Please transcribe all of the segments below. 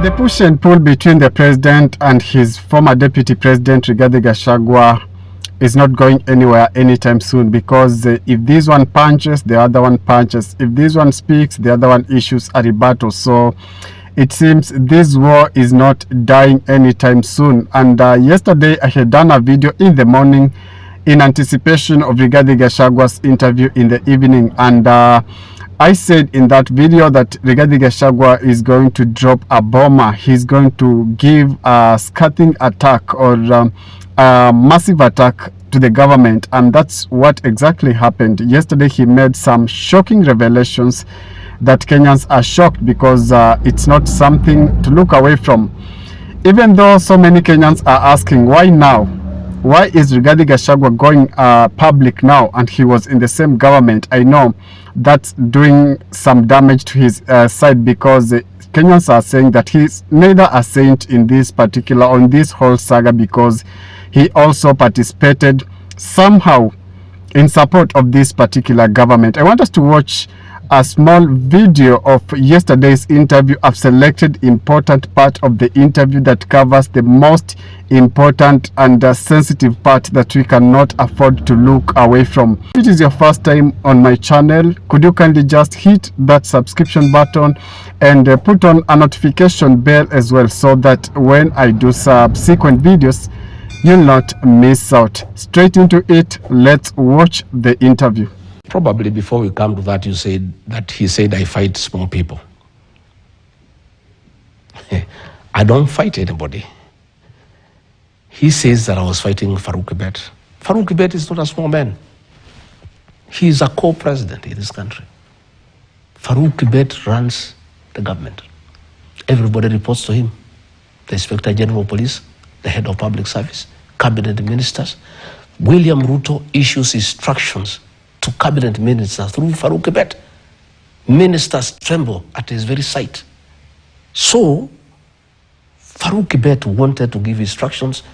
The push and pull between the president and his former deputy president Rigathi Gachagua is not going anywhere anytime soon, because if this one punches, the other one punches. If this one speaks, the other one issues a rebuttal. So it seems this war is not dying anytime soon. And yesterday I had done a video in the morning in anticipation of Rigathi Gachagua's interview in the evening, and I said in that video that Rigathi Gachagua is going to drop a bomber. He's going to give a scathing attack or a massive attack to the government, and that's what exactly happened. Yesterday he made some shocking revelations that Kenyans are shocked, because it's not something to look away from. Even though so many Kenyans are asking, why now? Why is Rigathi Gachagua going public now, and he was in the same government? I know that's doing some damage to his side, because Kenyans are saying that he's neither a saint in this particular, on this whole saga, because he also participated somehow in support of this particular government. I want us to watch a small video of yesterday's interview. I've selected important part of the interview that covers the most important and sensitive part that we cannot afford to look away from. If it is your first time on my channel, could you kindly just hit that subscription button and put on a notification bell as well, so that when I do subsequent videos, you'll not miss out. Straight into it, let's watch the interview. Probably before we come to that, you said that he said I fight small people. I don't fight anybody. He says that I was fighting Farouk Kibet. Farouk Kibet is not a small man. He is a co-president in this country. Farouk Kibet runs the government. Everybody reports to him. The Inspector General of Police, the head of public service, cabinet ministers. William Ruto issues instructions to cabinet ministers through Farouk Kibet. Ministers tremble at his very sight. So, Farouk Kibet wanted to give instructions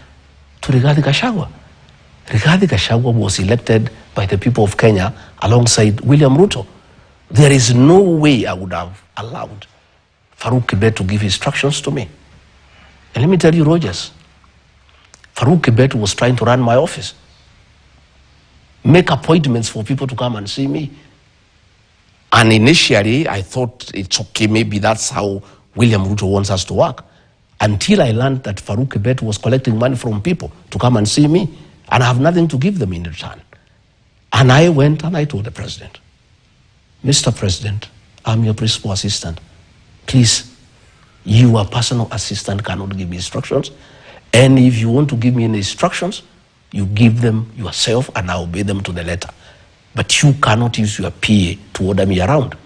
to Rigathi Gachagua. Rigathi Gachagua was elected by the people of Kenya alongside William Ruto. There is no way I would have allowed Farouk Kibet to give instructions to me. And let me tell you, Rogers, Farouk Kibet was trying to run my office, make appointments for people to come and see me. And initially, I thought it's okay, maybe that's how William Ruto wants us to work. Until I learned that Farouk Kibet was collecting money from people to come and see me, and I have nothing to give them in return. And I went and I told the president, Mr. President, I'm your principal assistant. Please, your personal assistant cannot give me instructions. And if you want to give me any instructions, you give them yourself and I obey them to the letter. But you cannot use your PA to order me around.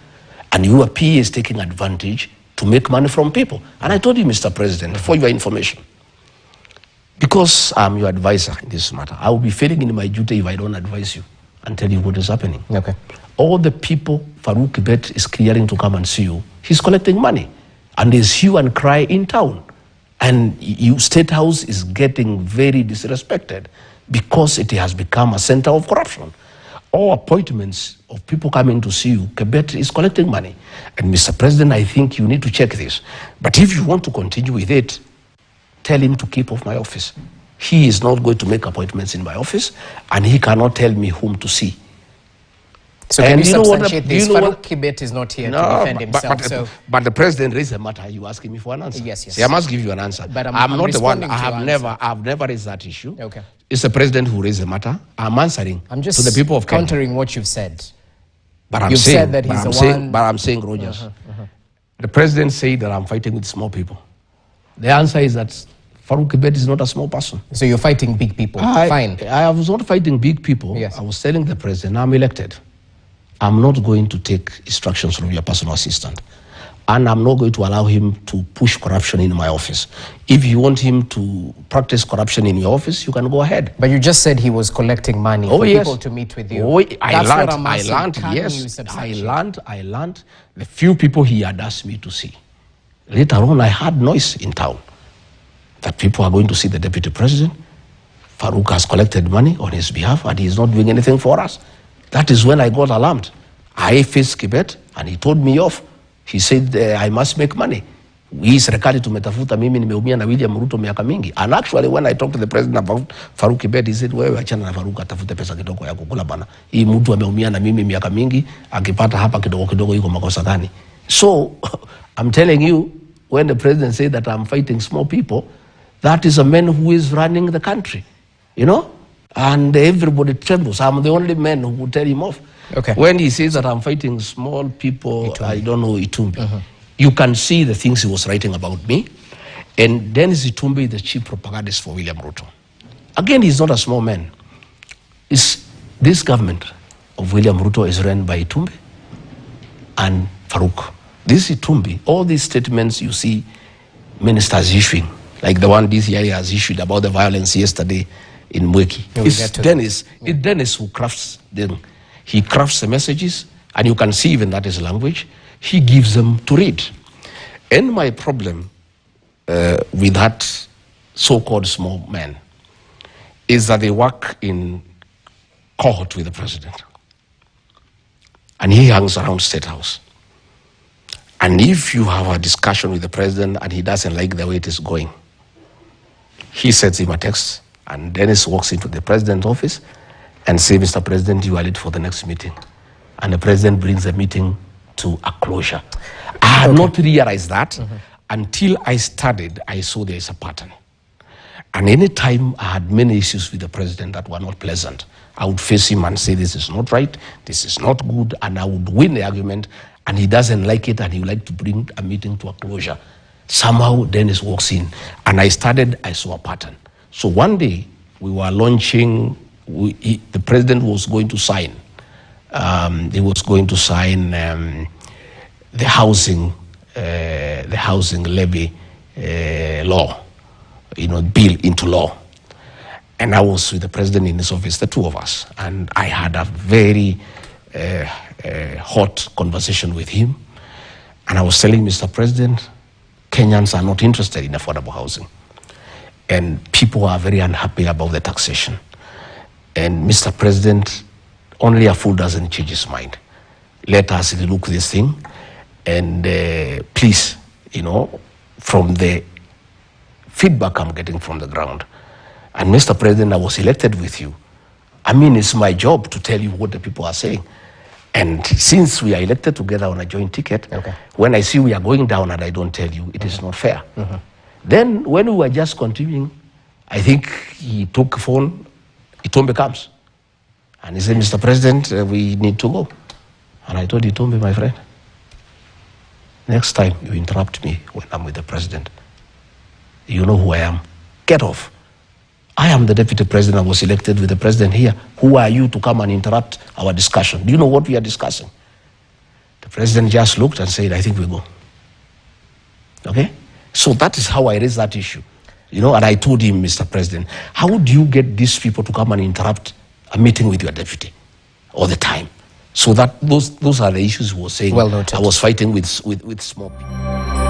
And your PA is taking advantage to make money from people. And I told you, Mr. President, for your information, because I'm your advisor in this matter, I will be failing in my duty if I don't advise you and tell you what is happening. Okay. All the people Farouk Kibet is clearing to come and see you, he's collecting money. And there's hue and cry in town. And you, State House is getting very disrespected because it has become a center of corruption. All appointments of people coming to see you, Kibet is collecting money. And Mr. President, I think you need to check this. But if you want to continue with it, tell him to keep off my office. He is not going to make appointments in my office, and he cannot tell me whom to see. So can you substantiate this? Farouk Kibet is not here to defend himself. But the president raised a matter. You asking me for an answer? Yes, yes. See, I must give you an answer. But I'm not the one. I have never raised that issue. Okay. It's the president who raised the matter. I'm answering to the people of Kenya. Countering what you've said. But You've said that he's the one. But I'm saying, Rogers, the president said that I'm fighting with small people. The answer is that Farouk Kibet is not a small person. So you're fighting big people. Fine. I was not fighting big people. Yes. I was telling the president, I'm elected. I'm not going to take instructions from your personal assistant. And I'm not going to allow him to push corruption in my office. If you want him to practice corruption in your office, you can go ahead. But you just said he was collecting money for people to meet with you. I learned the few people he had asked me to see. Later on, I heard noise in town that people are going to see the deputy president. Farouk has collected money on his behalf and he's not doing anything for us. That is when I got alarmed. I faced Kibet and he told me off. He said, I must make money. hii serikali tumetafuta, mimi nimeumia na William Ruto miaka mingi. And actually when I talked to the president about Faruk Kibet, he said, wewe achana na Faruk, atafute pesa kidogo ya kukula bana. Hii mtu ameumia na mimi miaka mingi, akipata hapa kidogo kidogo yuko makosa gani? So I'm telling you, when the president said that I'm fighting small people, that is a man who is running the country, you know? And everybody trembles. I'm the only man who would tell him off. Okay. When he says that I'm fighting small people, Itumbi. I don't know Itumbi. You can see the things he was writing about me. And Dennis Itumbi, the chief propagandist for William Ruto. Again, he's not a small man. This government of William Ruto is run by Itumbi and Faruk. This Itumbi, all these statements you see ministers issuing, like the one DCI has issued about the violence yesterday in Mweki. It's Dennis who crafts them. He crafts the messages, and you can see even that is language. He gives them to read. And my problem with that so-called small man is that they work in cohort with the president. And he hangs around State House. And if you have a discussion with the president and he doesn't like the way it is going, he sends him a text, and Dennis walks into the president's office and says, Mr. President, you are late for the next meeting. And the president brings the meeting to a closure. I had not realized that until I studied. I saw there is a pattern. And any time I had many issues with the president that were not pleasant, I would face him and say, this is not right, this is not good, and I would win the argument, and he doesn't like it, and he would like to bring a meeting to a closure. Somehow Dennis walks in, and I saw a pattern. So one day, we were launching, the president was going to sign, he was going to sign the housing levy law, bill into law. And I was with the president in his office, the two of us, and I had a very hot conversation with him. And I was telling Mr. President, Kenyans are not interested in affordable housing. And people are very unhappy about the taxation. And Mr. President, only a fool doesn't change his mind. Let us look this thing. And please, from the feedback I'm getting from the ground, and Mr. President, I was elected with you. I mean, it's my job to tell you what the people are saying. And since we are elected together on a joint ticket, when I see we are going down and I don't tell you, it is not fair. Then when we were just continuing, I think he took a phone, Itumbi comes. And he said, Mr. President, we need to go. And I told Itumbi, my friend, next time you interrupt me when I'm with the president, you know who I am. Get off. I am the deputy president. I was elected with the president here. Who are you to come and interrupt our discussion? Do you know what we are discussing? The president just looked and said, I think we go. Okay? So that is how I raised that issue. And I told him, Mr. President, how do you get these people to come and interrupt a meeting with your deputy all the time? So that those are the issues he was saying. Well noted. I was fighting with small people.